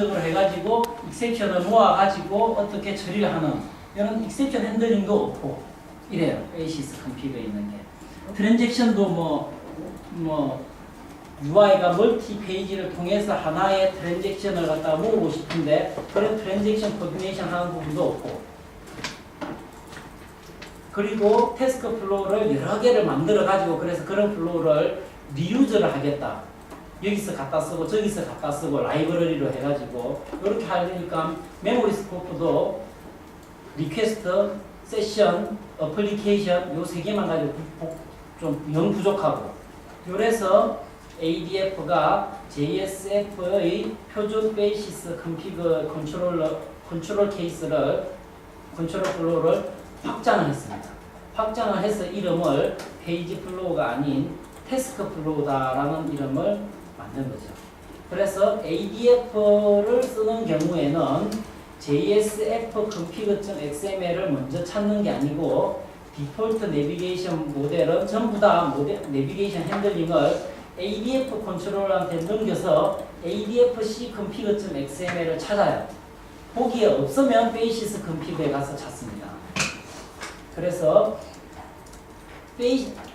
으로 해가지고 익셉션을 모아가지고 어떻게 처리를 하는 이런 익셉션 핸들링도 없고 이래요. 베이시스 컴피그에 있는 게 트랜잭션도 뭐 UI가 멀티 페이지를 통해서 하나의 트랜잭션을 갖다가 모으고 싶은데 그런 트랜잭션 코디네이션 하는 부분도 없고, 그리고 태스크 플로우를 여러 개를 만들어 가지고 그래서 그런 플로우를 리유저를 하겠다. 여기서 갖다 쓰고 저기서 갖다 쓰고 라이브러리로 해가지고 이렇게 하려니까 메모리 스코프도 리퀘스트, 세션, 어플리케이션 요 세 개만 가지고 좀 영 부족하고, 그래서 ADF가 JSF의 표준 베이시스 컨피그 컨트롤 케이스를 컨트롤 플로우를 확장을 했습니다. 확장을 해서 이름을 페이지 플로우가 아닌 태스크 플로우다라는 이름을 만든 거죠. 그래서 ADF를 쓰는 경우에는 JSF config.xml을 먼저 찾는 게 아니고 디폴트 내비게이션 모델은 전부 다 내비게이션 핸들링을 ADF 컨트롤러한테 넘겨서 ADF-C config.xml을 찾아요. 거기에 없으면 베이시스 config에 가서 찾습니다. 그래서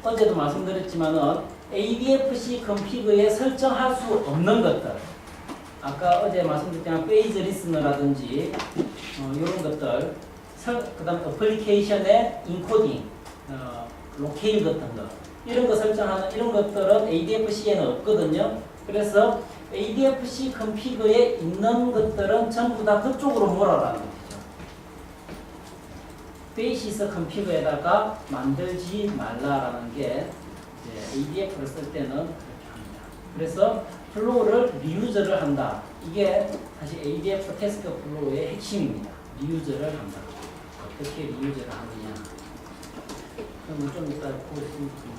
어제도 말씀드렸지만은 ADF-C config에 설정할 수 없는 것들, 아까 어제 말씀드렸지만 페이즈 리스너라든지 이런 것들, 그 다음 어플리케이션의 인코딩, 로케일 같은 거, 이런 거 설정하는 이런 것들은 ADF-C에는 없거든요. 그래서 ADF-C config에 있는 것들은 전부 다 그쪽으로 몰아라는 거죠. 베이시스 컨피그에다가 만들지 말라라는 게 ADF를 쓸 때는 그렇게 합니다. 그래서 플로우를 리유저를 한다. 이게 사실 ADF 태스크 플로우의 핵심입니다. 리유저를 한다. 어떻게 리유저를 하느냐. 그럼 좀 이따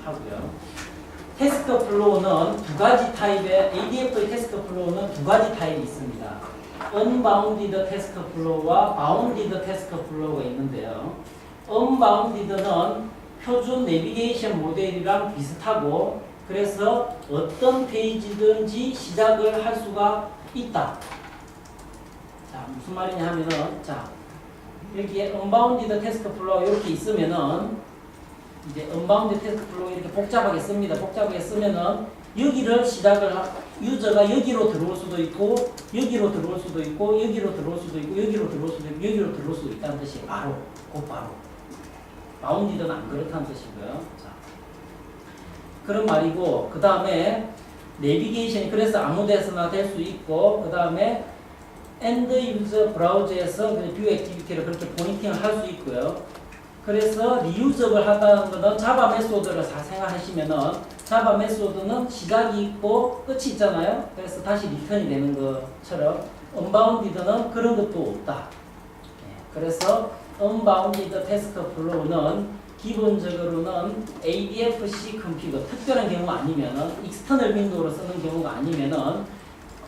하고요. 태스크 플로우는 두 가지 타입의, ADF의 태스크 플로우는 두 가지 타입이 있습니다. Unbounded 태스크 플로우와 Bounded 태스크 플로우가 있는데요. Unbounded는 표준 내비게이션 모델이랑 비슷하고, 그래서 어떤 페이지든지 시작을 할 수가 있다. 자, 무슨 말이냐 하면은, 자, 여기에 Unbounded 태스크 플로우가 이렇게 있으면은, 이제 Unbounded 태스크 플로우 이렇게 복잡하게 씁니다. 복잡하게 쓰면은, 여기를 유저가 여기로 들어올 수도 있고, 여기로 들어올 수도 있고, 여기로 들어올 수도 있고, 여기로 들어올 수도 있고, 여기로 들어올 수도 있다는 뜻이에요. 바로, 곧바로. 바운디드는 안 그렇다는 뜻이고요. 자, 그런 말이고, 그 다음에 내비게이션이 그래서 아무 데서나 될 수 있고, 그 다음에 엔드 유저 브라우저에서 뷰 액티비티를 그렇게 포인팅을 할 수 있고요. 그래서 리유저블 하다는 것은 자바 메소드를 생각하시면은 자바 메소드는 시작이 있고 끝이 있잖아요. 그래서 다시 리턴이 되는 것처럼 언바운디드는 그런 것도 없다. 그래서 언바운디드 태스크 플로우는 기본적으로는 ADF-C config, 특별한 경우 아니면은 익스터널 윈도우로 쓰는 경우가 아니면은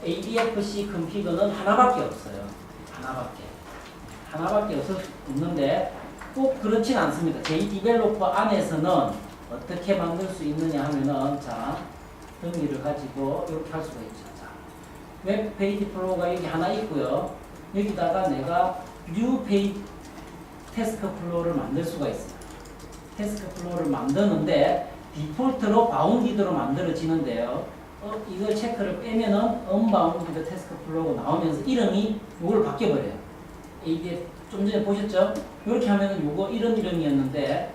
ADF-C config는 하나밖에 없어요. 하나밖에 없는데 꼭 그렇진 않습니다. JDeveloper 안에서는 어떻게 만들 수 있느냐 하면은, 자, 등기를 가지고 이렇게 할 수가 있죠. 자, 웹 페이지 플로우가 여기 하나 있고요. 여기다가 내가 뉴 페이지 태스크 플로우를 만들 수가 있어요. 태스크 플로우를 만드는데 디폴트로 바운디드로 만들어지는데요. 이걸 체크를 빼면은 언바운디드 태스크 플로우가 나오면서 이름이 이걸 바뀌어버려요. ADF 좀 전에 보셨죠? 이렇게 하면은 요거 이런 이름이었는데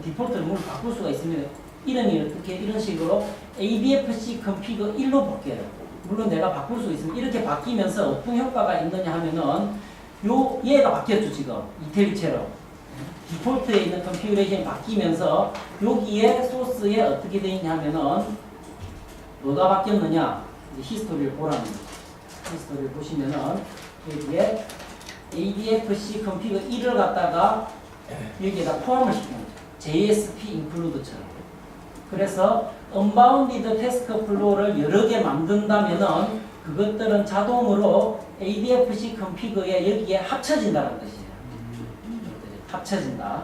디폴트를 뭘 바꿀 수가 있습니다. 이름이 어떻게 이런 식으로 ADF-C config 1로 바뀌어요. 물론 내가 바꿀 수 있으면 이렇게 바뀌면서 어떤 효과가 있느냐 하면은 얘가 바뀌었죠. 지금 이태리처럼 디폴트에 있는 컨피그레이션이 바뀌면서 여기에 소스에 어떻게 되어 있냐 하면은 뭐가 바뀌었느냐, 이제 히스토리를 보라는 거죠. 히스토리를 보시면은 여기에 ADF-C config 1을 갖다가 여기에다 포함을 시키는 거죠. JSP include처럼. 그래서 unbounded 태스크 플로우를 여러 개 만든다면은 그것들은 자동으로 ADF-C config에 여기에 합쳐진다는 뜻이에요. 합쳐진다.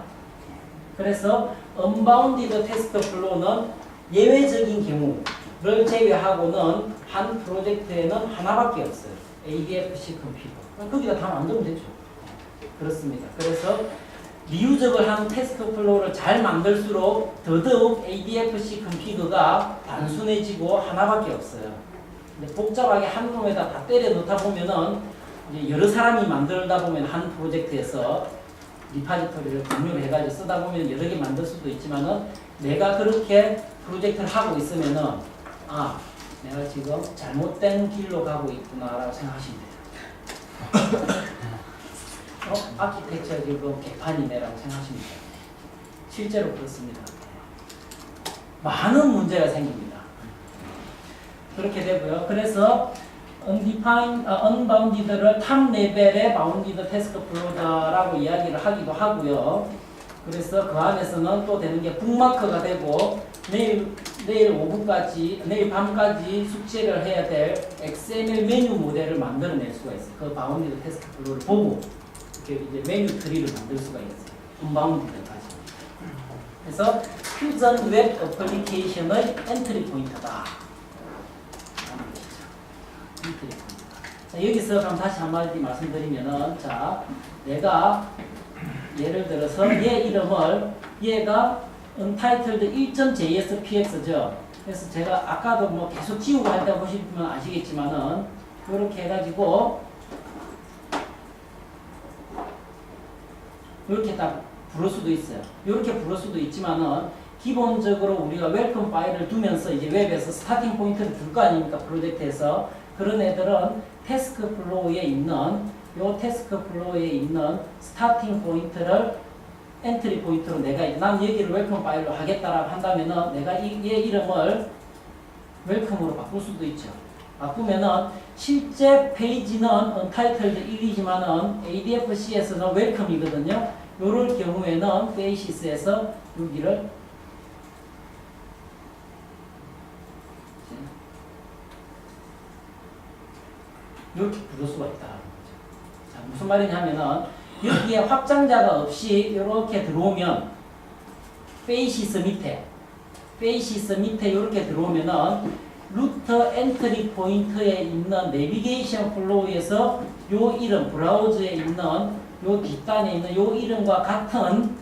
그래서 unbounded 태스크 플로우는 예외적인 경우를 제외하고는 한 프로젝트에는 하나밖에 없어요. ADFC 컴피거. 거기다 다 만들면 되죠. 그렇습니다. 그래서 리유저블 한 태스크 플로우를 잘 만들수록 더더욱 ADFC 컴피거가 단순해지고 하나밖에 없어요. 근데 복잡하게 한 놈에다 다 때려 넣다 보면은 이제 여러 사람이 만들다 보면 한 프로젝트에서 리파지토리를 공유를 해가지고 쓰다 보면 여러 개 만들 수도 있지만은 내가 그렇게 프로젝트를 하고 있으면은 아, 내가 지금 잘못된 길로 가고 있구나라고 생각하시면 돼요. 아키텍처 지금 개판이네라고 생각하시면 돼요. 실제로 그렇습니다. 많은 문제가 생깁니다. 그렇게 되고요. 그래서 unbounded를 탑 레벨의 bounded task flow라고 이야기를 하기도 하고요. 그래서 그 안에서는 또 되는 게 북마크가 되고 내일 오후까지, 내일 밤까지 숙제를 해야 될 XML 메뉴 모델을 만들어낼 수가 있어요. 그 bounded task flow를 보고 이렇게 이제 메뉴 트리를 만들 수가 있어요. unbounded까지. 그래서 퓨전 웹 어플리케이션의 엔트리 포인트다. 자, 여기서 그럼 다시 한마디 말씀드리면은, 자, 내가 예를 들어서 얘 이름을, 얘가 untitled 1.jspx죠. 그래서 제가 아까도 뭐 계속 지우고 할 때 보시면 아시겠지만은, 이렇게 해가지고, 이렇게 딱 부를 수도 있어요. 이렇게 부를 수도 있지만은, 기본적으로 우리가 웰컴 파일을 두면서 이제 웹에서 스타팅 포인트를 줄 거 아닙니까? 프로젝트에서. 그런 애들은 태스크 플로우에 있는 요 태스크 플로우에 있는 스타팅 포인트를 엔트리 포인트로 내가 난 여기를 웰컴 파일로 하겠다라고 한다면은 내가 얘 이름을 웰컴으로 바꿀 수도 있죠. 바꾸면은 실제 페이지는 untitled 1이지만은 ADFC에서는 웰컴이거든요. 요럴 경우에는 베이시스에서 여기를 이렇게 부를 수가 있다는 거죠. 자, 무슨 말이냐면은 여기에 확장자가 없이 이렇게 들어오면 베이시스 밑에 이렇게 들어오면은 루터 엔트리 포인트에 있는 내비게이션 플로우에서 요 이름 브라우저에 있는 요 뒷단에 있는 요 이름과 같은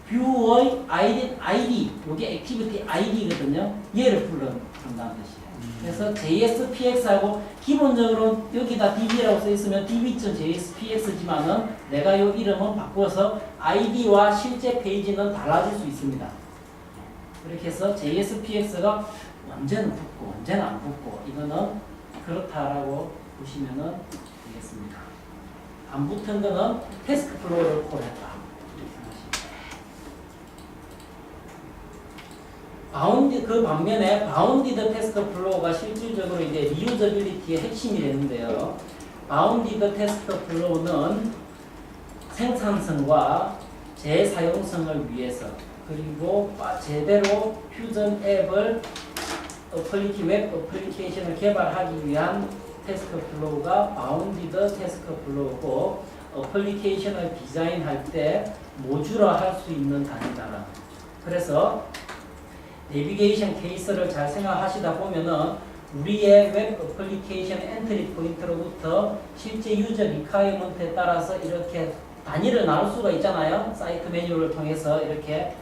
뷰의 ID 요게 액티비티 ID거든요. 얘를 부른다는 뜻이에요. 그래서 JSPX하고 기본적으로 여기다 DB라고 써 있으면 db.jspx지만은 내가 요 이름은 바꿔서 ID와 실제 페이지는 달라질 수 있습니다. 이렇게 해서 JSPX가 언제는 붙고 언제는 안 붙고 이거는 그렇다라고 보시면은 되겠습니다. 안 붙은 거는 태스크 플로우를 콜했다. 그 반면에 바운디드 태스크 플로우가 실질적으로 이제 리유저빌리티의 핵심이 되는데요. 바운디드 태스크 플로우는 생산성과 재사용성을 위해서 그리고 제대로 퓨전 앱을 웹 어플리케이션을 개발하기 위한 태스크 플로우가 바운디드 태스크 플로우고 어플리케이션을 디자인할 때 모듈화할 수 있는 단위다라는 거죠. 그래서 내비게이션 케이스를 잘 생각하시다 보면은 우리의 웹 어플리케이션 엔트리 포인트로부터 실제 유저 리콰이어먼트에 따라서 이렇게 단위를 나눌 수가 있잖아요. 사이트 메뉴를 통해서 이렇게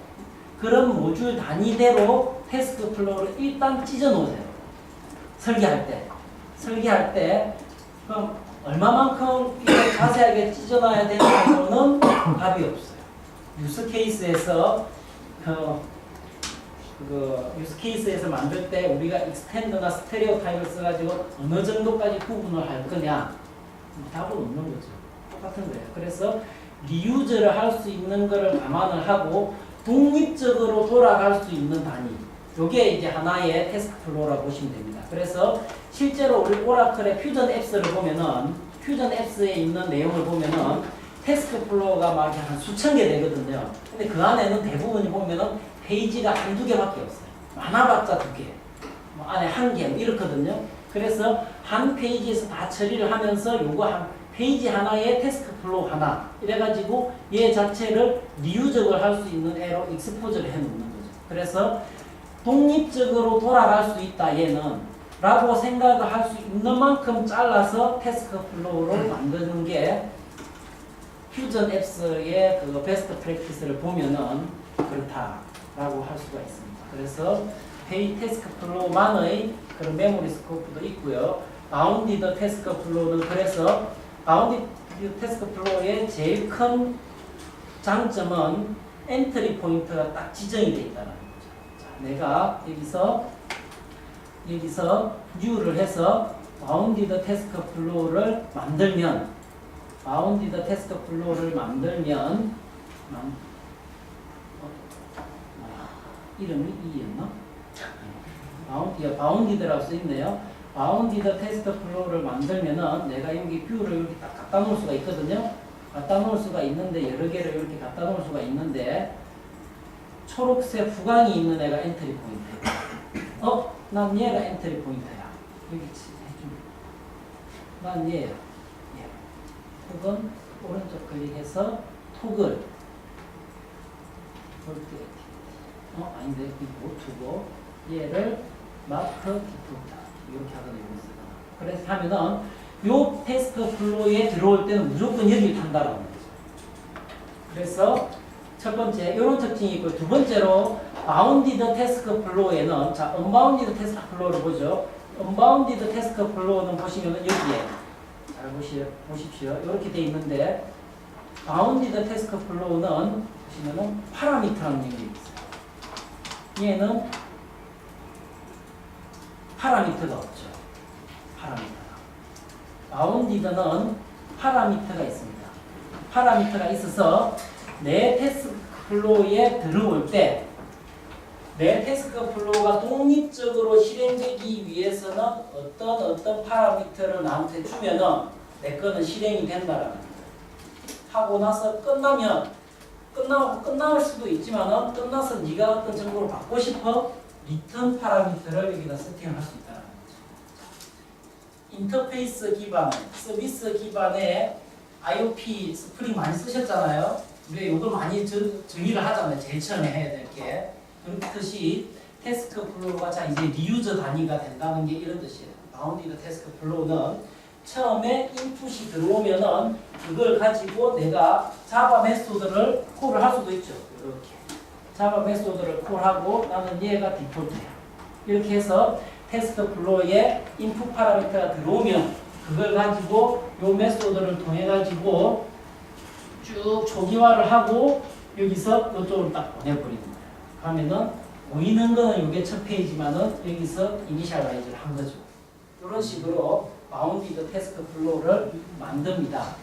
그런 모듈 단위대로 태스크 플로우를 일단 찢어 놓으세요. 설계할 때 그럼 얼마만큼 이걸 자세하게 찢어놔야 되는지는 답이 없어요. 유스 케이스에서 유스 케이스에서 만들 때 우리가 익스텐드나 스테레오 타입을 써가지고 어느 정도까지 구분을 할 거냐 답은 없는 거죠. 똑같은 거예요. 그래서 리유저를 할 수 있는 거를 감안을 하고 독립적으로 돌아갈 수 있는 단위 요게 이제 하나의 태스크 플로우라고 보시면 됩니다. 그래서 실제로 우리 오라클의 퓨전 앱스를 보면은 퓨전 앱스에 있는 내용을 보면은 태스크 플로우가 막 한 수천 개 되거든요. 근데 그 안에는 대부분이 보면은 페이지가 한두 개밖에 없어요. 많아봤자 두 개, 뭐 안에 한 개, 이렇거든요. 그래서 한 페이지에서 다 처리를 하면서 요거 한 페이지 하나에 태스크 플로우 하나 이래가지고 얘 자체를 리유저블 할 수 있는 애로 익스포즈를 해놓는 거죠. 그래서 독립적으로 돌아갈 수 있다. 얘는 라고 생각을 할 수 있는 만큼 잘라서 태스크 플로우를 만드는 게 퓨전 앱스의 그 베스트 프랙티스를 보면은 그렇다라고 할 수가 있습니다. 그래서 페이 태스크 플로우만의 그런 메모리 스코프도 있고요. 바운디드 태스크 플로우는 그래서 바운디드 태스크 플로우의 제일 큰 장점은 엔트리 포인트가 딱 지정이 되어 있다는 거죠. 자, 내가 여기서 뉴를 해서 바운디드 태스크 플로우를 만들면 이름이 이였나? 바운디드라고 써있네요. 바운디드 테스트 플로우를 만들면은 내가 여기 뷰를 이렇게 딱 갖다 놓을 수가 있거든요. 갖다 놓을 수가 있는데 여러 개를 이렇게 갖다 놓을 수가 있는데 초록색 후광이 있는 애가 엔트리 포인트예요. 난 얘가 엔트리 포인트야. 여기 해주면 난 얘예요. 얘. 혹은 오른쪽 클릭해서 토글 아닌데 못 두고 얘를 마크 디폴트 이렇게 하거나 이렇게 쓰거나. 그래서 하면은 요 태스크 플로우에 들어올 때는 무조건 여기를 탄다라는 거죠. 그래서 첫 번째 이런 특징이 있고 두 번째로 바운디드 태스크 플로우에는 자 언바운디드 태스크 플로우를 보죠. 언바운디드 태스크 플로우는 보시면은 여기에 잘 보십시오. 이렇게 돼 있는데 바운디드 태스크 플로우는 보시면은 파라미터라는 게 있어요. 얘는 파라미터가 없죠. 바운디드는 파라미터가 있습니다. 파라미터가 있어서 내 태스크 플로우에 들어올 때 내 태스크 플로우가 독립적으로 실행되기 위해서는 어떤 파라미터를 나한테 주면은 내 거는 실행이 된다라는 거예요. 하고 나서 끝날 수도 있지만은 끝나서 네가 어떤 정보를 받고 싶어 리턴 파라미터를 여기다 세팅을 할 수 있다는 거죠. 인터페이스 기반의 서비스 기반의 IOP 스프링 많이 쓰셨잖아요. 우리가 이걸 많이 정의를 하잖아요. 제일 처음에 해야 될 게. 그렇듯이 태스크 플로우가 자 이제 리유저 단위가 된다는 게 이런 뜻이에요. 바운디드 태스크 플로우는 처음에 인풋이 들어오면은 그걸 가지고 내가 자바 메소드를 콜을 할 수도 있죠. 이렇게 자바 메소드를 콜하고 나는 얘가 디폴트야. 이렇게 해서 태스크 플로우에 인풋 파라미터가 들어오면 그걸 가지고 요 메소드를 통해 가지고 쭉 초기화를 하고 여기서 이쪽으로 딱 보내버리는 거예요. 그러면은 보이는 거는 이게 첫 페이지만은 여기서 이니셜라이즈를 한 거죠. 이런 식으로 바운디드 태스크 플로우를 만듭니다.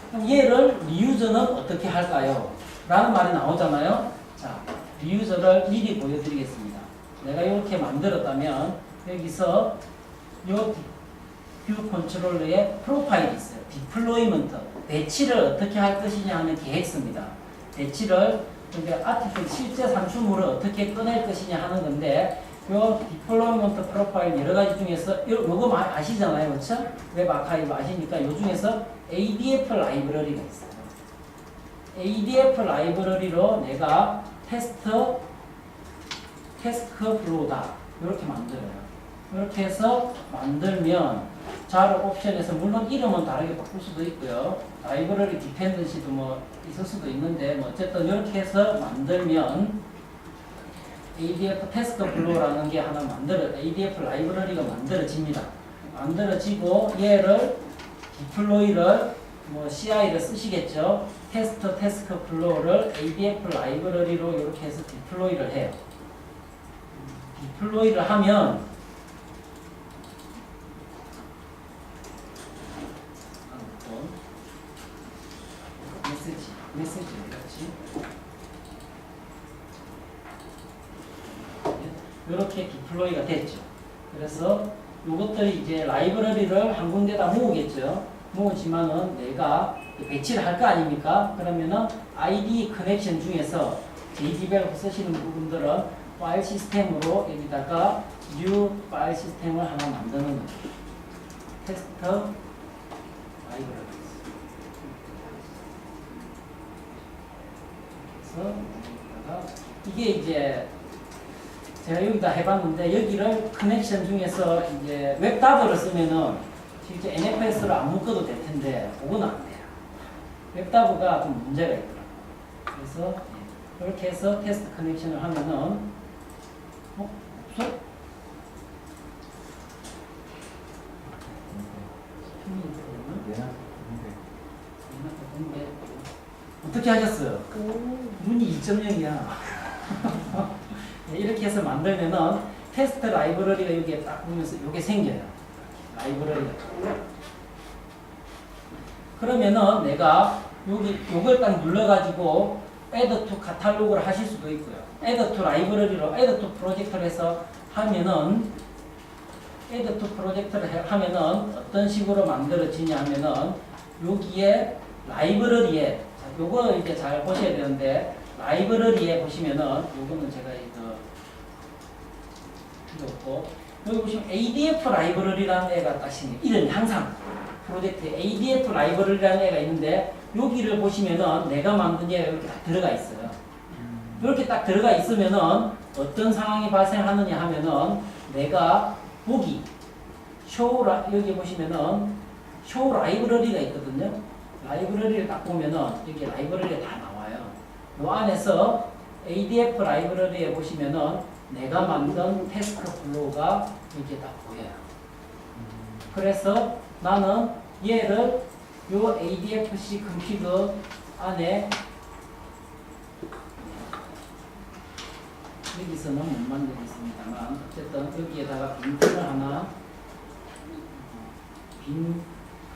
그럼 얘를 리유저는 어떻게 할까요? 라는 말이 나오잖아요. 자, 리유저를 미리 보여드리겠습니다. 내가 이렇게 만들었다면 여기서 요 뷰 컨트롤러에 프로파일이 있어요. 디플로이먼트, 배치를 어떻게 할 것이냐 하는 계획서입니다. 배치를 그러니까 아티팩트 실제 산출물을 어떻게 꺼낼 것이냐 하는 건데 요 디플로이먼트 프로파일 여러 가지 중에서 요거 아시잖아요. 그렇죠? 웹 아카이브 아시니까 요 중에서 ADF 라이브러리가 있어요. ADF 라이브러리로 내가 태스크 플로우다 이렇게 만들어요. 이렇게 해서 만들면 자로 옵션에서 물론 이름은 다르게 바꿀 수도 있고요. 라이브러리 디펜던시도 뭐 있을 수도 있는데 뭐 어쨌든 이렇게 해서 만들면 ADF 태스크 플로우라는 게 하나 ADF 라이브러리가 만들어집니다. 만들어지고 얘를 디플로이를 뭐 CI를 쓰시겠죠. 테스트 태스크 플로우를 ADF 라이브러리로 이렇게 해서 디플로이를 해요. 디플로이를 하면 메시지 그렇지. 이렇게 디플로이가 됐죠. 그래서 이것들이 이제 라이브러리를 한 군데다 모으겠죠. 모으지만은 내가 배치를 할 거 아닙니까? 그러면은 ID 커넥션 중에서 JDevelop 쓰시는 부분들은 파일 시스템으로 여기다가 new 파일 시스템을 하나 만드는 거죠. 테스트 라이브러리. 그래서 이게 이제 제가 여기다 해봤는데 여기를 커넥션 중에서 이제 웹다브를 쓰면은 실제 NFS로 안 묶어도 될 텐데 그건 안 돼요. 웹다브가 좀 문제가 있더라고요. 그래서 이렇게 해서 테스트 커넥션을 하면은 없어? 어떻게 하셨어요? 문이 2.0이야. 이렇게 해서 만들면은 테스트 라이브러리가 여기에 딱 보면서 이게 생겨요. 라이브러리가. 그러면은 내가 요걸 딱 눌러가지고 add to 카탈로그를 하실 수도 있고요. add to 라이브러리로 add to 프로젝트를 해서 하면은 add to 프로젝트를 하면은 어떤 식으로 만들어지냐 하면은 여기에 라이브러리에 요거 이제 잘 보셔야 되는데 라이브러리에 보시면은 요거는 제가 이거 필요 없고 여기 보시면 ADF 라이브러리라는 애가 딱 생겨요. 이름이 항상 프로젝트에 ADF 라이브러리라는 애가 있는데 여기를 보시면은 내가 만든 얘가 이렇게 딱 들어가 있어요. 이렇게 딱 들어가 있으면은 어떤 상황이 발생하느냐 하면은 내가 보기 여기 보시면은 쇼 라이브러리가 있거든요. 라이브러리를 딱 보면은 여기 라이브러리가 다 나와요. 이 안에서 ADF 라이브러리에 보시면은 내가 만든 태스크 플로우가 이렇게 딱 보여요. 그래서 나는 얘를 요 ADFC 컴퓨터 안에 여기서는 못 만들겠습니다만 어쨌든 여기에다가 빈틈을 하나 빈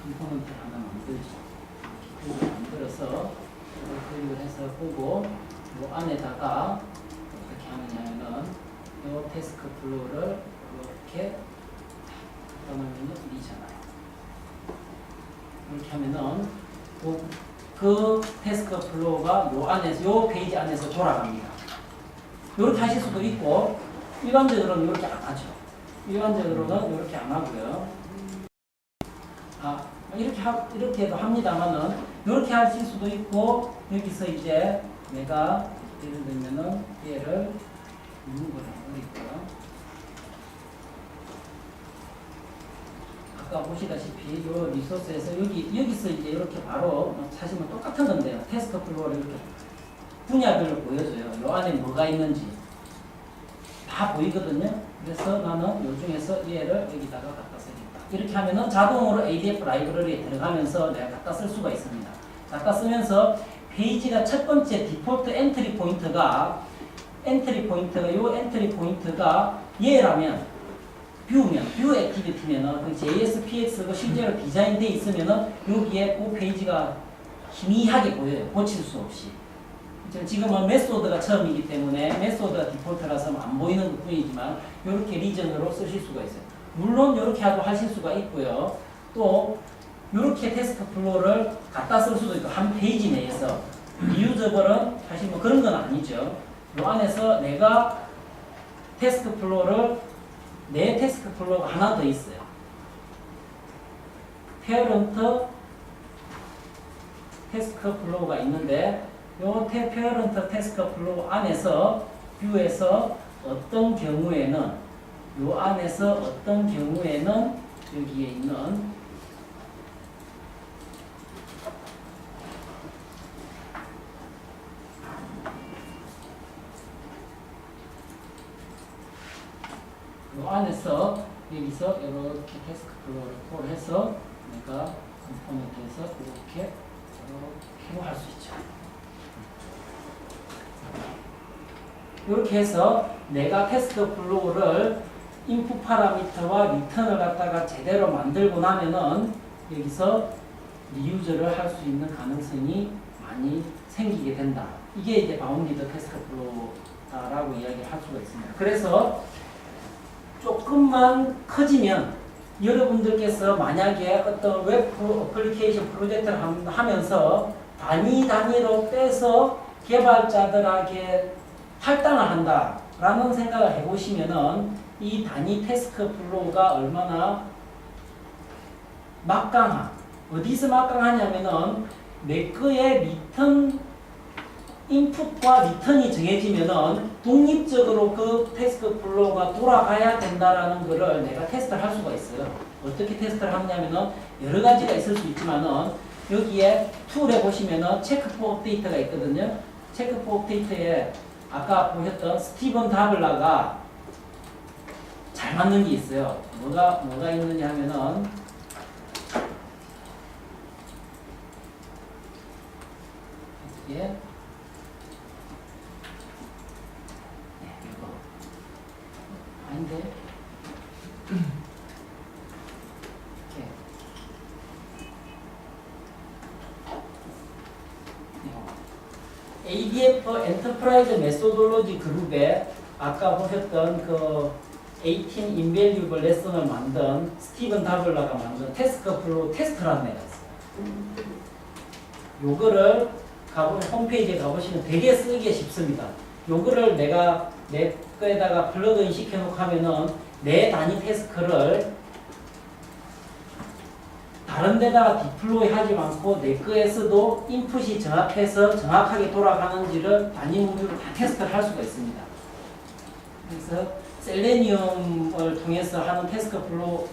컴포넌트를 하나 만들죠. 이렇게 만들어서 클릭을 해서 보고 요 안에다가 어떻게 하느냐면은 요 태스크 플로우를 이렇게 갖다 놓으면 이잖아요. 이렇게 하면은 그 태스크 플로우가 요 안에서 요 페이지 안에서 돌아갑니다. 이렇게 하실 수도 있고 일반적으로는 이렇게 안 하죠. 일반적으로는 이렇게 안 하고요. 이렇게도 합니다만은 이렇게 하실 수도 있고 여기서 이제 내가 예를 들면은 얘를 누구를 해버릴게요. 아까 보시다시피 이 리소스에서 여기서 이제 이렇게 바로 사실 뭐 똑같은 건데요. 태스크 플로우를 이렇게 분야별로 보여줘요. 요 안에 뭐가 있는지 다 보이거든요. 그래서 나는 요 중에서 얘를 여기다가 갖다 쓰겠다. 이렇게 하면은 자동으로 ADF 라이브러리에 들어가면서 내가 갖다 쓸 수가 있습니다. 갖다 쓰면서 페이지가 첫 번째 디폴트 엔트리 포인트가 요 엔트리 포인트가 얘라면 뷰 액티비티면은 그 JSPX가 실제로 디자인되어 있으면은 여기에 그 페이지가 희미하게 보여요. 고칠 수 없이. 지금은 메소드가 처음이기 때문에 메소드가 디폴트라서 안 보이는 것 뿐이지만 이렇게 리전으로 쓰실 수가 있어요. 물론 이렇게 하실 수가 있고요. 또 이렇게 테스트 플로우를 갖다 쓸 수도 있고 한 페이지 내에서 리유저블은 사실 뭐 그런 건 아니죠. 이 안에서 내가 테스트 플로우를 내 테스트 플로우가 하나 더 있어요. 페어런트 테스트 플로우가 있는데 요 페어런트 테스크 플로우 안에서 뷰에서 어떤 경우에는 요 안에서 어떤 경우에는 여기에 있는 요 안에서 여기서 이렇게 테스크 플로우를 콜해서 내가 컴포넌트에서 이렇게 할 수 있죠. 이렇게 해서 내가 테스트 플로우를 인풋 파라미터와 리턴을 갖다가 제대로 만들고 나면은 여기서 리유저를 할 수 있는 가능성이 많이 생기게 된다. 이게 이제 바운디드 테스트 플로우다라고 이야기를 할 수가 있습니다. 그래서 조금만 커지면 여러분들께서 만약에 어떤 웹 어플리케이션 프로젝트를 하면서 단위로 빼서 개발자들에게 할당을 한다라는 생각을 해보시면은 이 단위 태스크 플로우가 얼마나 막강한, 어디서 막강하냐면은 내 거의 리턴 인풋과 리턴이 정해지면은 독립적으로 그 태스크 플로우가 돌아가야 된다라는 거를 내가 테스트를 할 수가 있어요. 어떻게 테스트를 하냐면은 여러 가지가 있을 수 있지만은 여기에 툴에 보시면은 체크 포 업데이트가 있거든요. 체크 포 업데이트에 아까 보셨던 스티븐 다블라가 잘 맞는 게 있어요. 뭐가 있느냐 하면은 예. 아닌데. ADF 엔터프라이즈 메소돌로지 그룹에 아까 보셨던 그 18 인밸류able 레슨을 만든 스티븐 다블라가 만든 태스크 플로우 테스트라는 애가 있어요. 요거를 홈페이지에 가보시면 되게 쓰기가 쉽습니다. 요거를 내가 내 거에다가 플러그인 시켜놓고 하면은 내 단위 태스크를 다른 데다가 디플로이 하지 않고 내 거에서도 인풋이 정확해서 정확하게 돌아가는지를 단위 모듈로 다 테스트를 할 수가 있습니다. 그래서 셀레니움을 통해서 하는 태스크 플로우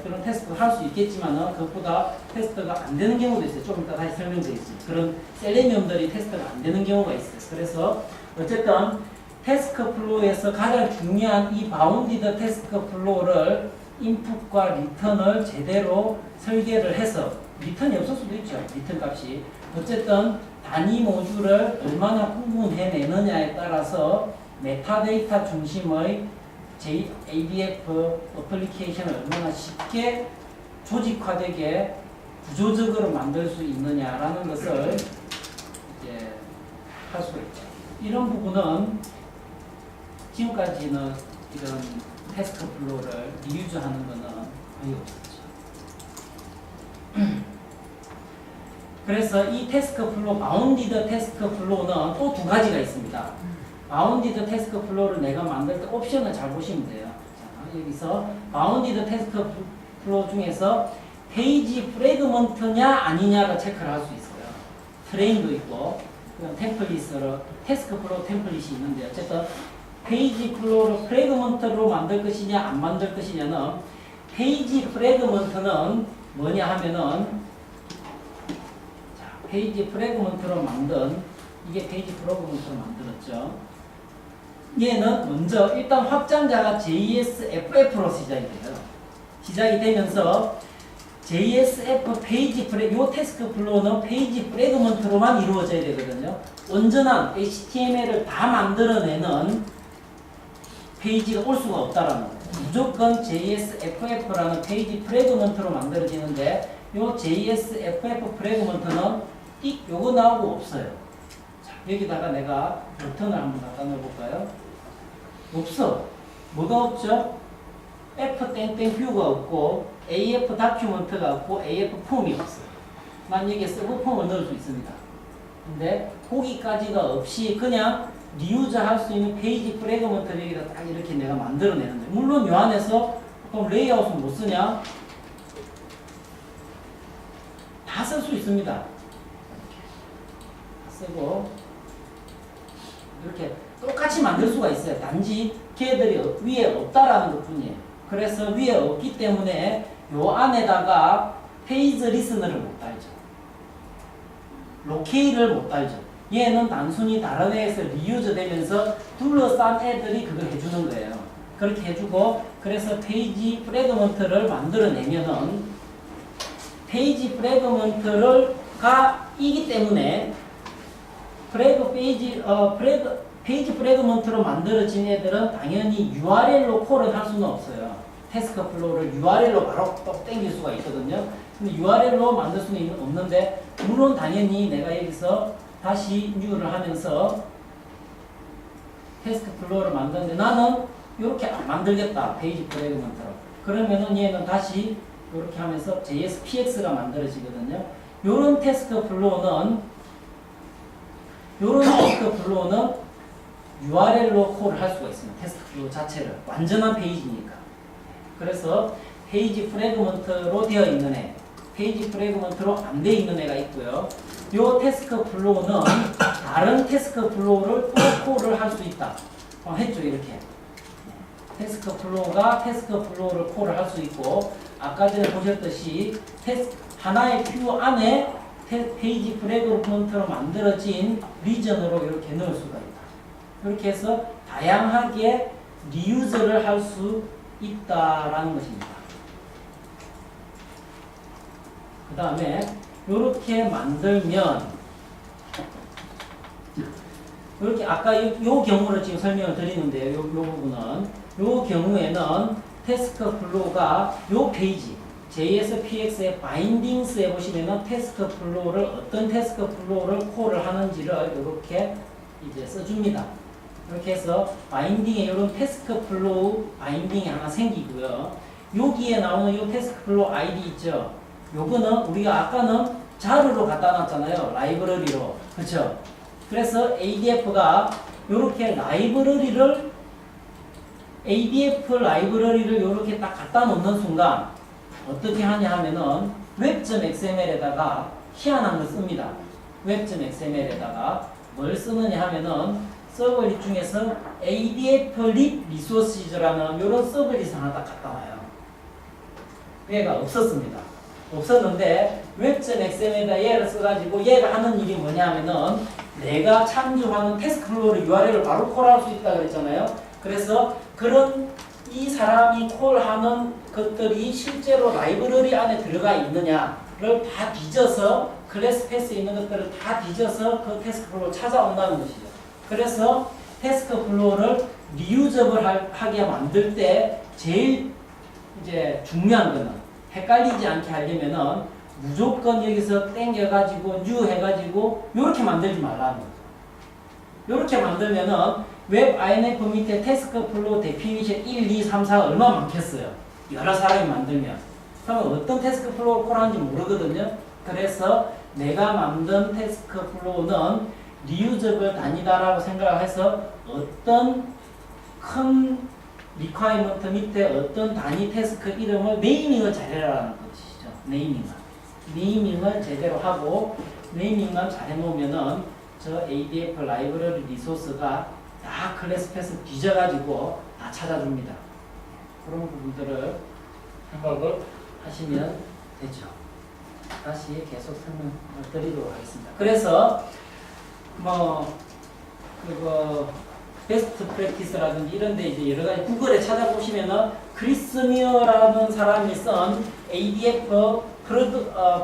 그런 테스트를 할 수 있겠지만은 그것보다 테스트가 안 되는 경우도 있어요. 좀 이따 다시 설명드리겠습니다. 그런 셀레니움들이 테스트가 안 되는 경우가 있어요. 그래서 어쨌든 태스크 플로우에서 가장 중요한 이 바운디드 태스크 플로우를 인풋과 리턴을 제대로 설계를 해서 리턴이 없을 수도 있죠. 리턴 값이. 어쨌든 단위 모듈을 얼마나 구분해내느냐에 따라서 메타데이터 중심의 ADF 어플리케이션을 얼마나 쉽게 조직화되게 구조적으로 만들 수 있느냐라는 것을 이제 할 수가 있죠. 이런 부분은 지금까지는 이런 태스크 플로우를 리유즈하는 것은 거의 없었죠. 그래서 이 태스크 플로우, 바운디드 태스크 플로우는 또 두 가지가 있습니다. 바운디드 태스크 플로우를 내가 만들 때 옵션을 잘 보시면 돼요. 자, 여기서 바운디드 태스크 플로우 중에서 페이지 프래그먼트냐 아니냐가 체크를 할 수 있어요. 트레인도 있고, 그다음 템플릿으로 태스크 플로우 템플릿이 있는데 어쨌든 페이지 플로우를 프래그먼트로 만들 것이냐 안 만들 것이냐는 페이지 프래그먼트는 뭐냐 하면은 자, 페이지 프래그먼트로 만든 이게 페이지 프래그먼트로 만들었죠. 얘는 먼저 일단 확장자가 JSFF로 시작이 돼요. 시작이 되면서 JSF 페이지 요 태스크 플로우는 페이지 프래그먼트로만 이루어져야 되거든요. 온전한 HTML을 다 만들어내는 페이지가 올 수가 없다라는 거예요. 무조건 JSFF라는 페이지 프래그먼트로 만들어지는데 요 JSFF 프래그먼트는 띡 요거 나오고 없어요. 자, 여기다가 내가 버튼을 한번 갖다 넣어볼까요? 없어. 뭐가 없죠? F 뷰가 없고 AF 다큐먼트가 없고 AF 폼이 없어요. 난 여기에 서브 폼을 넣을 수 있습니다. 근데 거기까지가 없이 그냥 리유저 할 수 있는 페이지 프래그먼트를 여기다 딱 이렇게 내가 만들어내는데 물론 요 안에서 그럼 레이아웃은 못 쓰냐? 다 쓸 수 있습니다. 다 쓰고 이렇게 똑같이 만들 수가 있어요. 단지 걔들이 위에 없다라는 것 뿐이에요. 그래서 위에 없기 때문에 요 안에다가 페이지 리스너를 못 달죠. 로케이를 못 달죠. 얘는 단순히 다른 애에서 리유저 되면서 둘러싼 애들이 그걸 해주는 거예요. 그렇게 해주고 그래서 페이지 프래그먼트를 만들어내면은 페이지 프래그먼트가 이기 때문에 페이지 프래그먼트로 만들어진 애들은 당연히 URL로 콜을 할 수는 없어요. 태스크 플로우를 URL로 바로 또 땡길 수가 있거든요. 근데 URL로 만들 수는 없는데 물론 당연히 내가 여기서 다시 뉴를 하면서 태스크 플로우를 만드는데 나는 이렇게 안 만들겠다. 페이지 프래그먼트로. 그러면은 얘는 다시 이렇게 하면서 JSPX가 만들어지거든요. 요런 태스크 플로우는 URL로 콜을 할 수가 있습니다. 태스크 플로우 자체를. 완전한 페이지니까. 그래서 페이지 프래그먼트로 되어 있는 애, 페이지 프래그먼트로 안 되어 있는 애가 있고요. 요 태스크 플로우는 다른 태스크 플로우를 또 콜을 할 수 있다. 했죠, 이렇게. 태스크 플로우가 태스크 플로우를 콜을 할 수 있고, 아까 전에 보셨듯이 하나의 큐 안에 페이지 프래그먼트로 만들어진 리전으로 이렇게 넣을 수가 있다. 이렇게 해서 다양하게 리유저를 할 수 있다라는 것입니다. 그 다음에 이렇게 만들면 이렇게 아까 요 경우를 지금 설명을 드리는데요. 요 부분은 요 경우에는 태스크 플로우가 요 페이지 JSPX의 바인딩스에 보시면은 태스크 플로우를 어떤 태스크 플로우를 콜을 하는지를 이렇게 이제 써줍니다. 이렇게 해서 바인딩에 이런 태스크 플로우 바인딩이 하나 생기고요. 여기에 나오는 요 태스크 플로우 아이디 있죠. 요거는 우리가 아까는 자료로 갖다 놨잖아요. 라이브러리로. 그렇죠? 그래서 ADF가 이렇게 ADF 라이브러리를 이렇게 딱 갖다 놓는 순간 어떻게 하냐 하면은 web.xml에다가 희한한 걸 씁니다. web.xml에다가 뭘 쓰느냐 하면은 서블릿 중에서 ADF lib resources라는 이런 서블릿을 하나 딱 갖다 놔요. 얘가 없었습니다. 없었는데 web.xml에다 얘를 써가지고 얘가 하는 일이 뭐냐 하면은 내가 참조하는 태스크 플로우를 URL을 바로 콜할 수 있다 그랬잖아요. 그래서 그런 이 사람이 콜하는 것들이 실제로 라이브러리 안에 들어가 있느냐를 다 뒤져서 클래스 패스에 있는 것들을 다 뒤져서 그 태스크 플로우를 찾아온다는 것이죠. 그래서 태스크 플로우를 리유저블하게 만들 때 제일 이제 중요한 거는 헷갈리지 않게 하려면은 무조건 여기서 땡겨가지고 뉴 해가지고 요렇게 만들지 말라는 거죠. 요렇게 만들면은 웹 INF 밑에 태스크 플로우 데피니션 1, 2, 3, 4 얼마 많겠어요. 여러 사람이 만들면. 그러면 어떤 태스크 플로우 콜하는지 모르거든요. 그래서 내가 만든 태스크 플로우는 리유저블 단위다라고 생각을 해서 어떤 큰 리퀘어먼트 밑에 어떤 단위 태스크 이름을 네이밍을 잘해라라는 것이죠. 네이밍을 제대로 하고 네이밍만 잘 해놓으면은 저 ADF 라이브러리 리소스가 다 클래스 패스 뒤져가지고 다 찾아줍니다. 그런 부분들을 생각을 하시면 되죠. 다시 계속 설명을 드리도록 하겠습니다. 그래서 베스트 프랙티스라든지 이런데 이제 여러 가지 구글에 찾아보시면은 크리스미어라는 사람이 쓴 ADF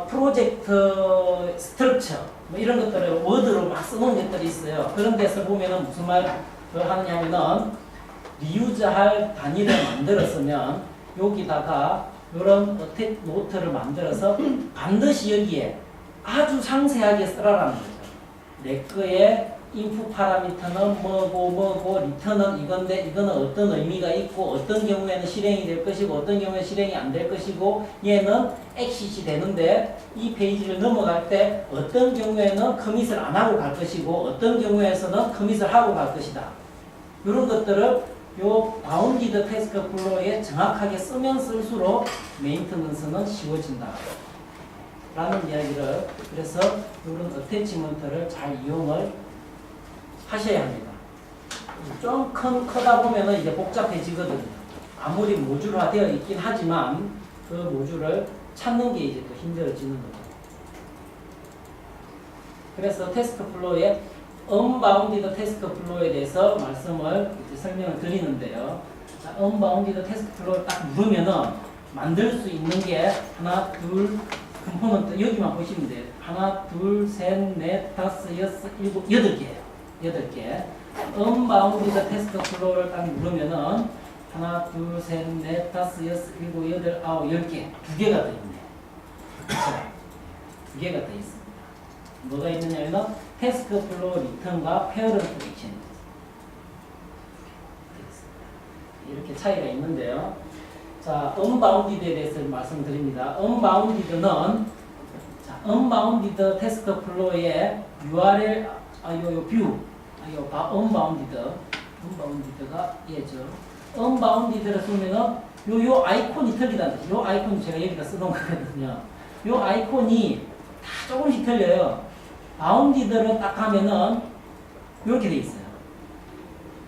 프로젝트 스트럭처 뭐 이런 것들을 워드로 막 써놓은 것들이 있어요. 그런 데서 보면은 무슨 말을 하느냐면은 리유즈할 단위를 만들었으면 여기다가 이런 어택 노트를 만들어서 반드시 여기에 아주 상세하게 쓰라라는 거죠. 내 거에 인풋 파라미터는 뭐고 리턴은 이건데 이거는 어떤 의미가 있고 어떤 경우에는 실행이 될 것이고 어떤 경우에는 실행이 안 될 것이고 얘는 엑싯이 되는데 이 페이지를 넘어갈 때 어떤 경우에는 커밋을 안 하고 갈 것이고 어떤 경우에서는 커밋을 하고 갈 것이다. 이런 것들을 요 바운디드 태스크 플로우에 정확하게 쓰면 쓸수록 메인터넌스는 쉬워진다. 라는 이야기를 그래서 이런 어태치먼트를 잘 이용을 하셔야 합니다. 좀 크다 보면은 이제 복잡해지거든요. 아무리 모듈화 되어 있긴 하지만 그 모듈을 찾는 게 이제 또 힘들어지는 거죠. 그래서 태스크 플로우의 언바운디드 태스크 플로우에 대해서 말씀을 이제 설명을 드리는데요. 자, 언바운디드 태스크 플로우를 딱 누르면은 만들 수 있는 게 하나, 둘, 컴포넌트 여기만 보시면 돼요. 하나, 둘, 셋, 넷, 다섯, 여섯, 일곱, 8개예요. 8개. 언바운디드 태스크 플로우를 딱 누르면은 하나, 둘, 셋, 넷, 다섯, 여섯, 일곱, 여덟, 아홉, 10개. 2개가 더 있네요. 그렇죠? 2개가 더 있습니다. 뭐가 있느냐면 태스크 플로우 리턴과 페어런트 액션이 이렇게 차이가 있는데요. 자, 언바운디드에 대해서 말씀드립니다. 언바운디드는 언바운디드 태스크 플로우의 URL 뷰 언바운디드가 얘죠. 언바운디드를 쓰면은 요 아이콘이 틀리다는 뜻이에요. 요 아이콘 제가 여기다 써놓은 거거든요. 요 아이콘이 다 조금씩 틀려요. 바운디드를 딱 하면은 이렇게 돼 있어요.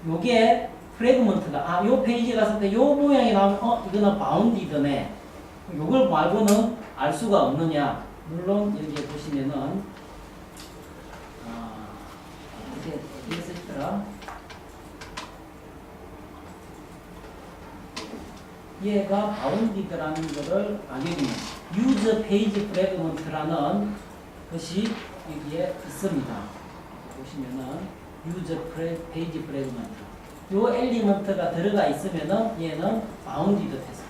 요게 프래그먼트가 요 페이지 갔을 때 요 모양이 나오면 이거는 바운디드네. 요걸 말고는 알 수가 없느냐. 물론 여기 보시면은 어디에 써있더라? 얘가 바운디드라는 거를 여기는 유저 페이지 프래그먼트라는 것이 여기에 있습니다. 보시면은 유저 페이지 프래그먼트 요 엘리먼트가 들어가 있으면은 얘는 바운디드 테스트.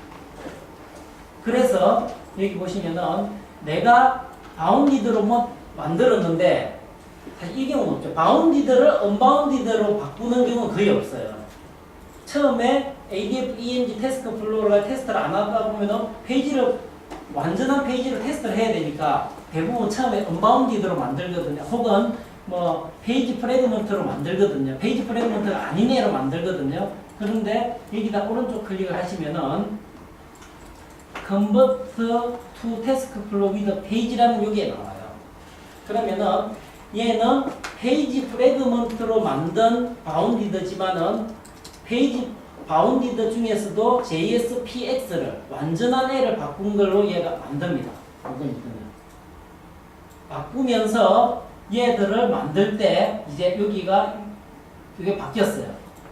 그래서 여기 보시면은 내가 바운디드로 뭐 만들었는데 사실 이 경우는 없죠. 바운디드를 언바운디드로 바꾸는 경우는 거의 없어요. 처음에 ADF, ENG 태스크 플로우를 테스트를 안 하다 보면은 완전한 페이지를 테스트를 해야 되니까 대부분 처음에 언바운디드로 만들거든요. 혹은 뭐 페이지 프래그먼트로 만들거든요. 페이지 프래그먼트가 아닌 애로 만들거든요. 그런데 여기다 오른쪽 클릭을 하시면은 Convert to Task Flow with Page라는 여기에 나와요. 그러면은 얘는 페이지 프래그먼트로 만든 바운디드지만은 페이지 바운디드 중에서도 JSPX를 완전한 애를 바꾼 걸로 얘가 만듭니다. 바꾸면서 얘들을 만들 때 이제 여기가 이게 바뀌었어요.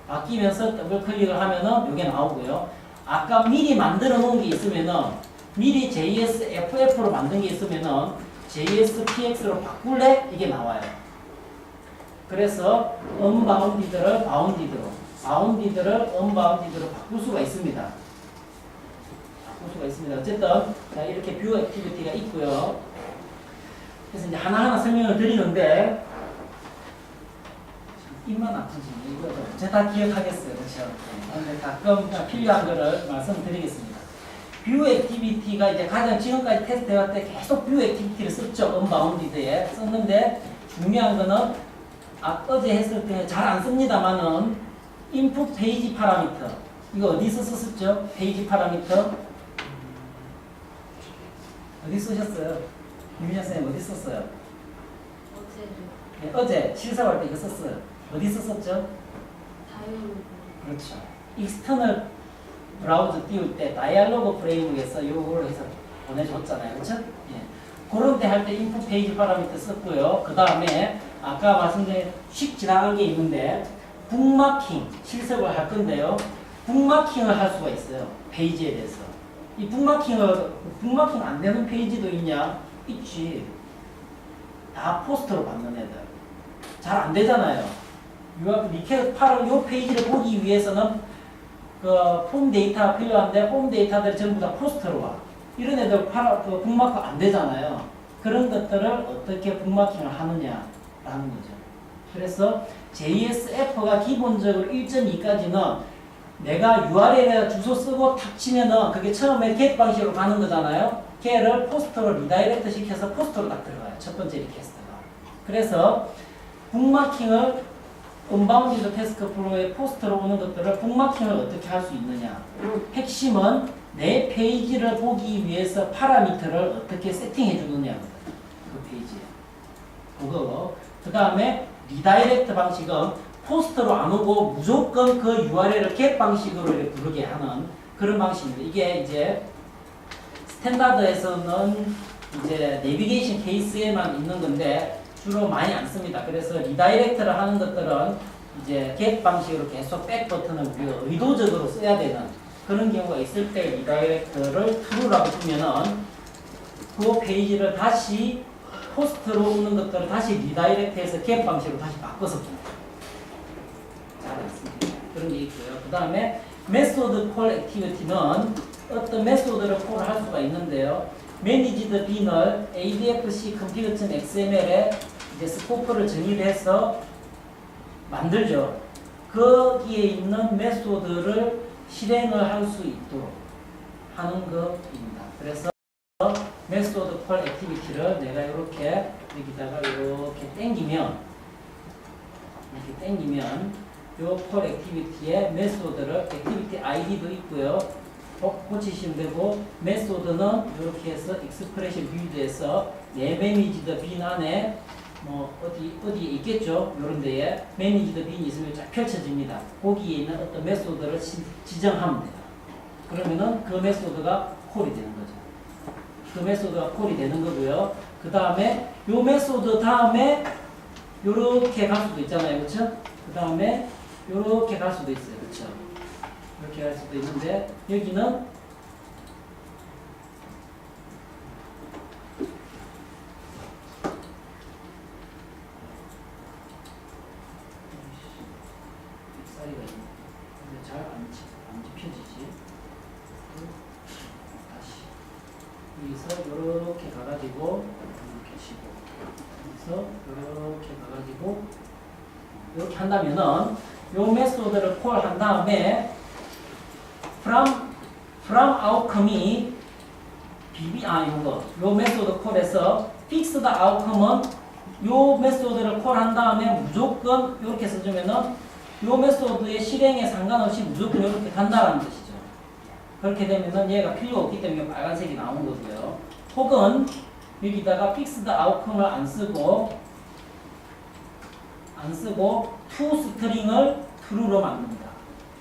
바뀌면서 더블 클릭을 하면은 이게 나오고요. 아까 미리 만들어 놓은 게 있으면은 미리 JSFF로 만든 게 있으면은 JSPX로 바꿀래 이게 나와요. 그래서 언바운디드를 바운디드로, 바운디드를 언바운디드로 바꿀 수가 있습니다. 바꿀 수가 있습니다. 어쨌든 자, 이렇게 뷰 액티비티가 있고요. 그래서 이제 하나하나 설명을 드리는데 입만 아프지 이거 제가 다 기억하겠어요. 그렇죠? 근데 가끔 필요한 거를 말씀드리겠습니다. 뷰 액티비티가 이제 가장 지금까지 테스트 해왔을 때 계속 뷰 액티비티를 썼죠. 언바운디드에 썼는데 중요한 거는 어제 했을 때 잘 안 씁니다만은 인풋 페이지 파라미터 이거 어디서 썼었죠? 페이지 파라미터 어디 쓰셨어요? 유민아 선생님 어디 썼어요? 네, 어제 실습할 때 이거 썼어요. 어디 썼었죠? 그렇죠. 익스터널 브라우저 띄울 때 다이얼로그 프레임에서 요걸 해서 보내줬잖아요. 그렇죠? 예. 그런 때 할 때 인풋 페이지 파라미터 썼고요. 그 다음에 아까 말씀드린 휙 지나간 게 있는데 북마킹 실습을 할 건데요. 북마킹을 할 수가 있어요. 페이지에 대해서. 이 북마킹 안 되는 페이지도 있냐? 있지. 다 포스터로 받는 애들. 잘 안 되잖아요. 요 페이지를 보기 위해서는 폼 데이터가 필요한데 폼 데이터들이 전부 다 포스터로 와. 이런 애들 북마킹 안 되잖아요. 그런 것들을 어떻게 북마킹을 하느냐라는 거죠. 그래서 JSF가 기본적으로 1.2까지는 내가 URL에 주소 쓰고 탁 치면은 그게 처음에 get 방식으로 가는 거잖아요. 걔를 포스터로 리다이렉트 시켜서 포스터로 딱 들어가요. 첫 번째 리퀘스트가. 그래서 북마킹을 언바운디드 태스크 플로우의 포스터로 오는 것들을 북마킹을 어떻게 할 수 있느냐. 핵심은 내 페이지를 보기 위해서 파라미터를 어떻게 세팅해 주느냐. 그 페이지에. 그거. 그 다음에 리다이렉트 방식은 포스터로 안 오고 무조건 그 URL을 get 방식으로 이렇게 부르게 하는 그런 방식입니다. 이게 이제 스탠다드에서는 이제 내비게이션 케이스에만 있는 건데 주로 많이 안 씁니다. 그래서 리다이렉트를 하는 것들은 이제 get 방식으로 계속 백 버튼을 우리가 의도적으로 써야 되는 그런 경우가 있을 때 리다이렉트를 true라고 주면은 그 페이지를 다시 포스트로 오는 것들을 다시 리다이렉트해서 get 방식으로 다시 바꿔서 줍니다. 잘 알겠습니다. 그런 게 있고요. 그 다음에 메소드 콜 액티비티는 어떤 메소드를 콜을 할 수가 있는데요. Managed Bin을 ADFC config.xml에 이제 스코프를 정의를 해서 만들죠. 거기에 있는 메소드를 실행을 할 수 있도록 하는 것입니다. 그래서 메소드 콜 액티비티를 내가 이렇게 여기다가 이렇게 당기면 요 콜 액티비티의 메소드를 액티비티 아이디도 있고요. 고치시면 되고 메소드는 이렇게 해서 익스프레션 빌드에서 매니지드 빈 안에 뭐 어디에 있겠죠. 이런 데에 매니지드 빈이 있으면 쫙 펼쳐집니다. 거기에 있는 어떤 메소드를 지정하면 돼요. 그러면은 그 메소드가 콜이 되는 거죠. 그 메소드가 콜이 되는 거고요. 그 다음에 요 메소드 다음에 요렇게 갈 수도 있잖아요. 그렇죠? 그 다음에 요렇게 갈 수도 있어요. 그렇죠? 이렇게 갈 수도 있는데 여기는 쌀이가 있는데 잘 안 펴지지. 다시 여기서 요렇게 가가지고 이렇게 치고 그래서 이렇게 가가지고 이렇게 한다면은 요 메소드를 콜한 다음에 from outcome이 요 메소드 콜에서 fixed outcome은 요 메소드를 콜한 다음에 무조건 이렇게 써주면은 요 메소드의 실행에 상관없이 무조건 이렇게 간다라는 뜻이죠. 그렇게 되면은 얘가 필요가 없기 때문에 빨간색이 나온 거고요. 혹은 여기다가 fixed outcome을 안 쓰고 to 스트링을 true로 만듭니다.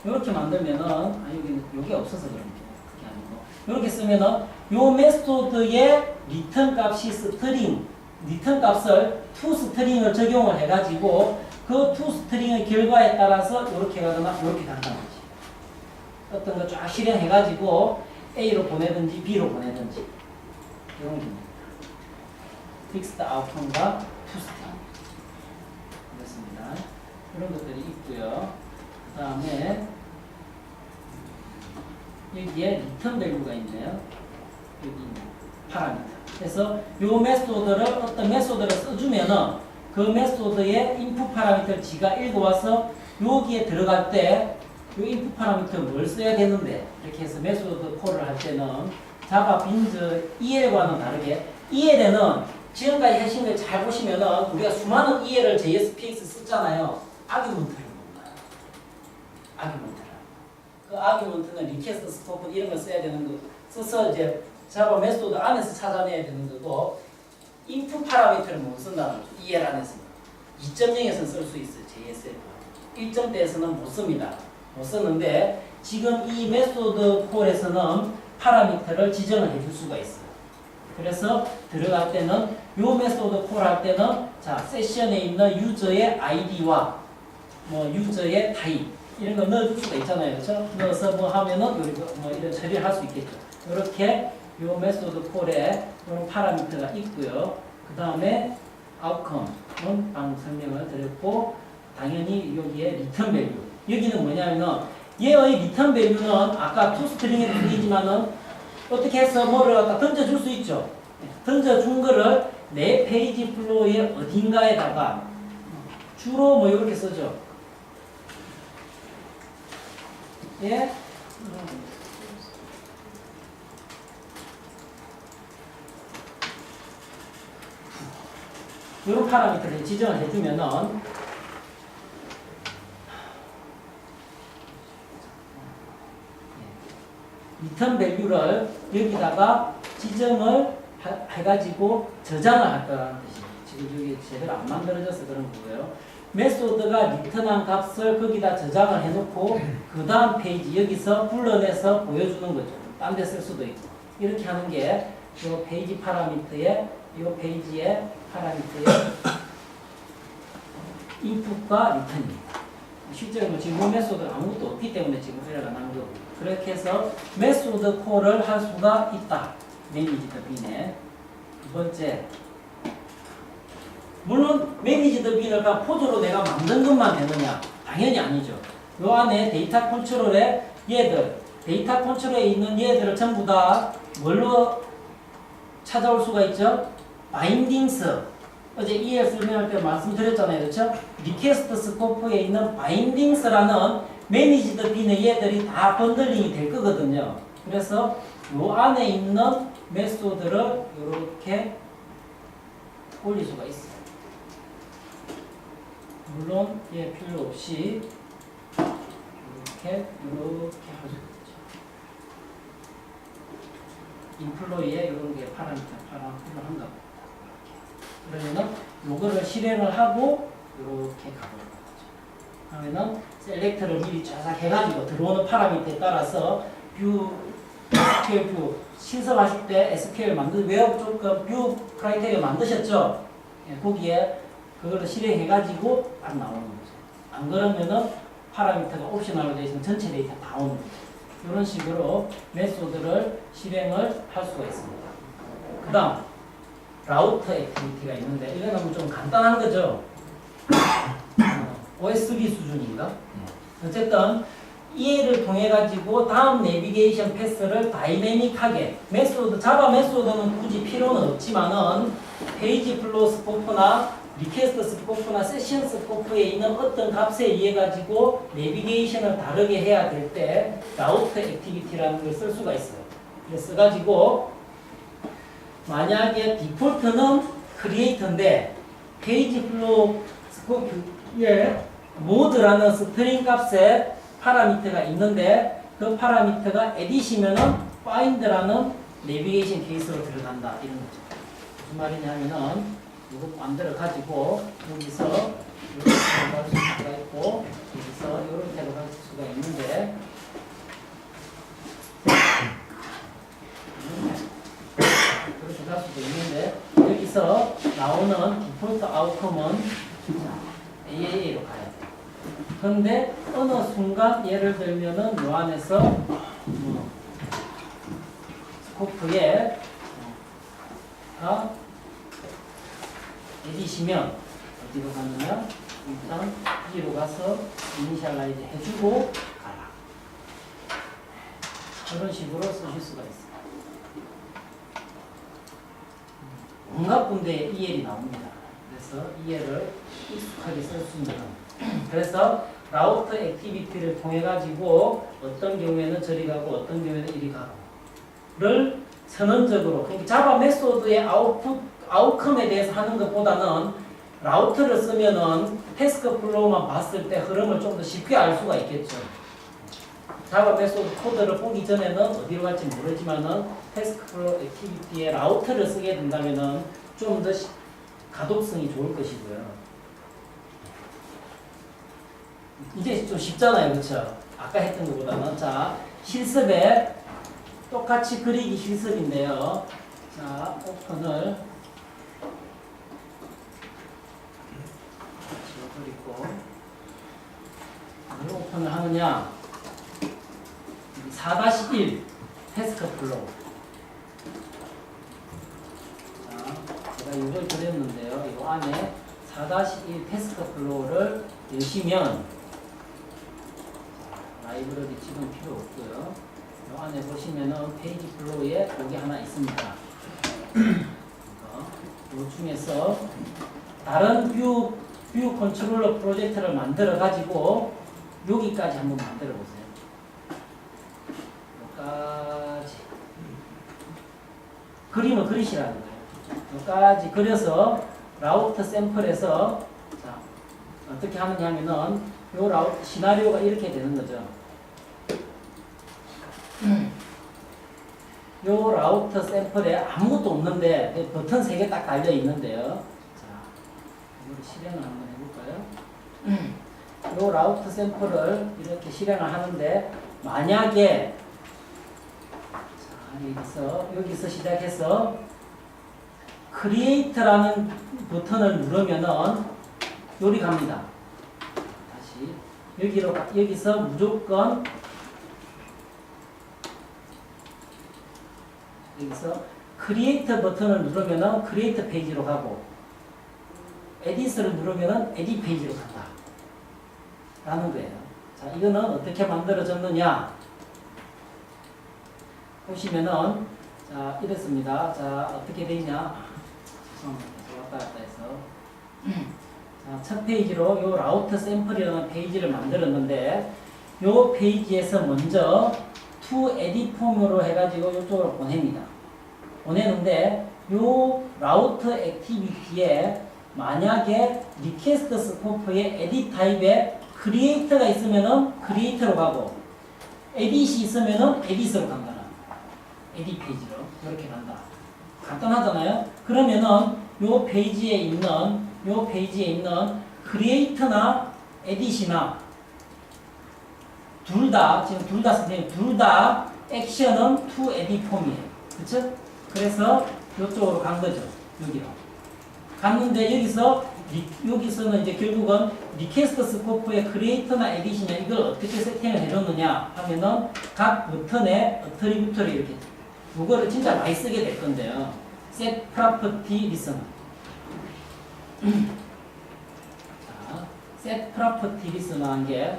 이렇게 만들면은 여기 없어서 그런 거예요. 그게 아니고 이렇게 쓰면은 요 메소드의 리턴 값이 스트링 리턴 값을 to 스트링을 적용을 해가지고 그 to 스트링의 결과에 따라서 이렇게 가거나 이렇게 간다는 거지. 어떤 거 쫙 실행해가지고 A로 보내든지 B로 보내든지 이런 겁니다. fixed outcome과 to string 그렇습니다. 이런 것들이 있고요. 그 다음에 여기에 return value가 있네요. 여기 있는 파라미터. 그래서 요 메소드를 어떤 메소드를 써주면은 그 메소드의 인풋 파라미터를 지가 읽어와서 여기에 들어갈 때 이 인풋 파라미터 뭘 써야 되는데 이렇게 해서 메소드 콜을 할 때는 자바 빈즈 EL과는 다르게 EL에는 지금까지 하신 걸 잘 보시면은 우리가 수많은 EL을 JSPX 썼잖아요. 아규먼트를 몰라요. 아규먼트를. 그 아규먼트는 리퀘스트 스코프 이런 걸 써야 되는 거 써서 이제 자바 메소드 안에서 찾아내야 되는 거고 인풋 파라미터를 못 쓴다는 거죠. EL 안에서는 2.0에서는 쓸 수 있어요. JSF 1.대에서는 못 씁니다. 못 썼는데 지금 이 메소드 콜에서는 파라미터를 지정을 해줄 수가 있어요. 그래서 들어갈 때는 요 메소드 콜 할 때는 자 세션에 있는 유저의 아이디와 뭐 유저의 타입 이런 거 넣어줄 수가 있잖아요. 그렇죠? 넣어서 뭐 하면은 뭐 이런 처리를 할 수 있겠죠. 이렇게 요 메소드 콜에 이런 파라미터가 있고요. 그 다음에 outcome은 방금 설명을 드렸고 당연히 여기에 return value 여기는 뭐냐면은 얘의 return value는 아까 toString에도 보이지만은 어떻게 해서 뭐를 갖다 던져줄 수 있죠. 던져준 거를 내 페이지 플로우의 어딘가에다가 주로 뭐 이렇게 쓰죠. 예? 이런 파라미터를 지정을 해주면은 리턴 밸류를 여기다가 지정을 해가지고 저장을 할 거라는 뜻이에요. 지금 여기 제대로 안 만들어져서 그런 거고요. 메소드가 리턴한 값을 거기다 저장을 해놓고 그 다음 페이지 여기서 불러내서 보여주는 거죠. 딴 데 쓸 수도 있고 이렇게 하는 게 이 페이지 파라미터의 이 페이지의 파라미터의 인풋과 리턴입니다. 실제로 지금 메소드가 아무것도 없기 때문에 지금 에러가 난 거고 그렇게 해서 메소드 콜을 할 수가 있다. 매니지드 빈에 두 번째 물론 매니지드 빈을 포즈로 내가 만든 것만 되느냐? 당연히 아니죠. 요 안에 데이터 컨트롤에 얘들 데이터 컨트롤에 있는 얘들을 전부 다 뭘로 찾아올 수가 있죠? 바인딩스 어제 EL 설명할 때 말씀드렸잖아요. 그렇죠? 리퀘스트 스코프에 있는 바인딩스라는 매니지드 빈의 얘들이 다 번들링이 될 거거든요. 그래서 요 안에 있는 메소드를 이렇게 올릴 수가 있어요. 물론 얘 필요 없이 이렇게 할 수 있죠. 인플로이에 이런 게 파라미터 필요한가 보다. 그러면은 요거를 실행을 하고 이렇게 가보는 거죠. 그러면은 셀렉트를 미리 쫙 해가지고 들어오는 파라미터에 따라서 뷰, SQL 뷰 신설하실 때 SQL 웨어 조건 뷰 크라이테리아 만드셨죠? 예, 거기에 그거를 실행해가지고 딱 나오는 거죠. 안 그러면은 파라미터가 옵셔널로 되어 있으면 전체 데이터 다 오는 거죠. 이런 식으로 메소드를 실행을 할 수가 있습니다. 그 다음 라우터 액티비티가 있는데 이거는 좀 간단한 거죠. OSB 수준인가? 어쨌든 이해를 통해 가지고 다음 내비게이션 패스를 다이내믹하게 자바 메소드는 굳이 필요는 없지만은 페이지 플로우 스코프나 리퀘스트 스코프나 세션 스코프에 있는 어떤 값에 의해 가지고 내비게이션을 다르게 해야 될 때 라우터 액티비티라는 걸 쓸 수가 있어요. 그래서 가지고 만약에 디폴트는 크리에이터인데 페이지 플로우 스코프에 모드라는 스트링 값에 파라미터가 있는데 그 파라미터가 에디시면은 find라는 내비게이션 케이스로 들어간다 이런 거죠. 무슨 말이냐면은 이거 만들어 가지고 여기서 이렇게 갈 수가 있고 여기서 이렇게 갈 수가 있는데 그렇게 갈 수도 있는데 여기서 나오는 디폴트 아웃컴은 AAA로 가야 돼. 그런데 어느 순간 예를 들면은 요 안에서 스코프에 에디시면 어디로 가느냐? 일단 B로 가서 이니셜라이즈 해주고 가라. 그런 식으로 쓰실 수가 있어요. 온갖 군데에 EL이 나옵니다. 그래서 EL을 익숙하게 쓸 수 있는. 그래서 라우터 액티비티를 통해 가지고 어떤 경우에는 저리 가고 어떤 경우에는 이리 가고를 선언적으로 그러니까 자바 메소드의 아웃컴에 대해서 하는 것보다는 라우터를 쓰면은 태스크 플로우만 봤을 때 흐름을 좀 더 쉽게 알 수가 있겠죠. 자바 메소드 코드를 보기 전에는 어디로 갈지 모르지만은 태스크 플로우 액티비티에 라우터를 쓰게 된다면은 좀 더 가독성이 좋을 것이고요. 이제 좀 쉽잖아요, 그렇죠? 아까 했던 것보다는 자 실습에 똑같이 그리기 실습인데요. 자 오픈을 그리고 뭘 오픈을 하느냐? 4-1 태스크 플로우. 자 제가 이걸 그렸는데요. 이 안에 4-1 태스크 플로우를 여시면 라이브러리 지금 필요 없고요. 이 안에 보시면은 페이지 플로우에 여기 하나 있습니다. 이 중에서 다른 뷰 컨트롤러 프로젝트를 만들어 가지고 여기까지 한번 만들어 보세요. 여기까지 그림을 그리시라는 거예요. 여기까지 그려서 라우터 샘플에서 자, 어떻게 하느냐 하면은 요 라우터 시나리오가 이렇게 되는 거죠. 요 라우터 샘플에 아무것도 없는데 버튼 3개 딱 달려 있는데요. 자, 이걸 실행을 한번 해볼까요? 요 라우터 샘플을 이렇게 실행을 하는데 만약에 자, 여기서 시작해서 create라는 버튼을 누르면은 요리 갑니다. 다시 여기서 무조건 여기서 크리에이터 버튼을 누르면은 크리에이터 페이지로 가고 에디트를 누르면은 에디 페이지로 간다 라는 거예요. 자, 이거는 어떻게 만들어졌느냐 보시면은 자 이렇습니다. 자 어떻게 되냐 죄송합니다. 왔다 갔다 해서 자, 첫 페이지로 요 라우터 샘플이라는 페이지를 만들었는데 요 페이지에서 먼저 to edit 폼으로 해가지고 이쪽으로 보냅니다. 보내는데 요 라우터 액티비티에 만약에 리퀘스트 스코프에 에디 타입에 크리에이터가 있으면은 크리에이터로 가고 에디시 있으면은 에디스로 간다. 에디 페이지로 이렇게 간다. 간단하잖아요. 그러면은 요 페이지에 있는 크리에이트나 에디시나 둘 다 지금 둘 다 액션은 to edit 폼이에요. 그렇죠? 그래서 이쪽으로 간 거죠. 여기로 갔는데 여기서는 이제 결국은 리퀘스트 스코프의 크리에이터나 에디시냐 이걸 어떻게 세팅을 해줬느냐 하면은 각 버튼에 어트리뷰터를 이렇게 이거를 진짜 많이 쓰게 될 건데요. set property listener. 자, set property listener 한 게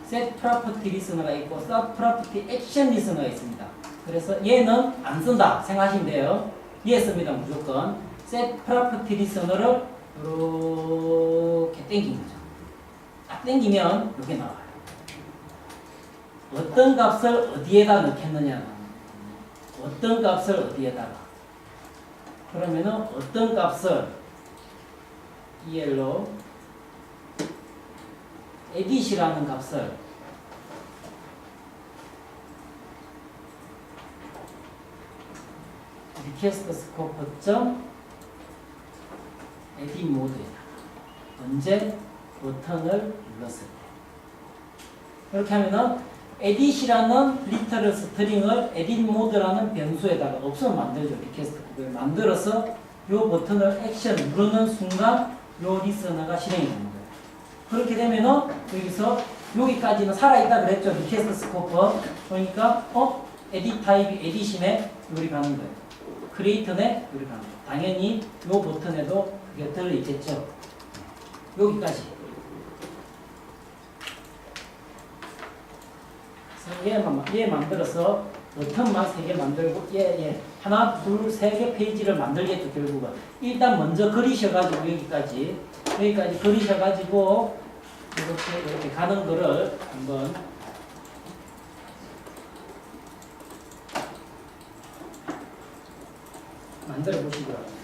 set property listener가 있고 sub property action listener가 있습니다. 그래서 얘는 안 쓴다 생각하시면 돼요. 얘 씁니다 무조건. set property listener를 이렇게 당기는 거죠. 딱 당기면 이렇게 나와요. 어떤 값을 어디에다 넣겠느냐. 어떤 값을 어디에다가. 그러면은 어떤 값을 EL로 edit이라는 값을 request scope edit 모드에다가 언제 버튼을 눌렀을 때 이렇게 하면은 edit이라는 리터럴 스트링을 edit 모드라는 변수에다가 없으면 만들죠. 리퀘스트 그걸 만들어서 이 버튼을 액션 누르는 순간 이 리스너가 실행이 되는 거예요. 그렇게 되면은 여기서 여기까지는 살아있다 그랬죠. 리퀘스트 스코프. 그러니까 에디트 타입이 에디션에 요리 가는 거예요. 크리에이터네 요리 가는 거예요. 당연히 이 버튼에도 그게 들어있겠죠. 여기까지. 얘 만들어서 버튼만 3개 만들고 하나, 둘, 3개 페이지를 만들겠죠. 결국은 일단 먼저 그리셔가지고 여기까지 그리셔가지고 이렇게 가는 거를 한번 만들어 보시고요.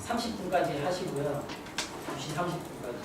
(30분까지) 하시고요. 2시 30분까지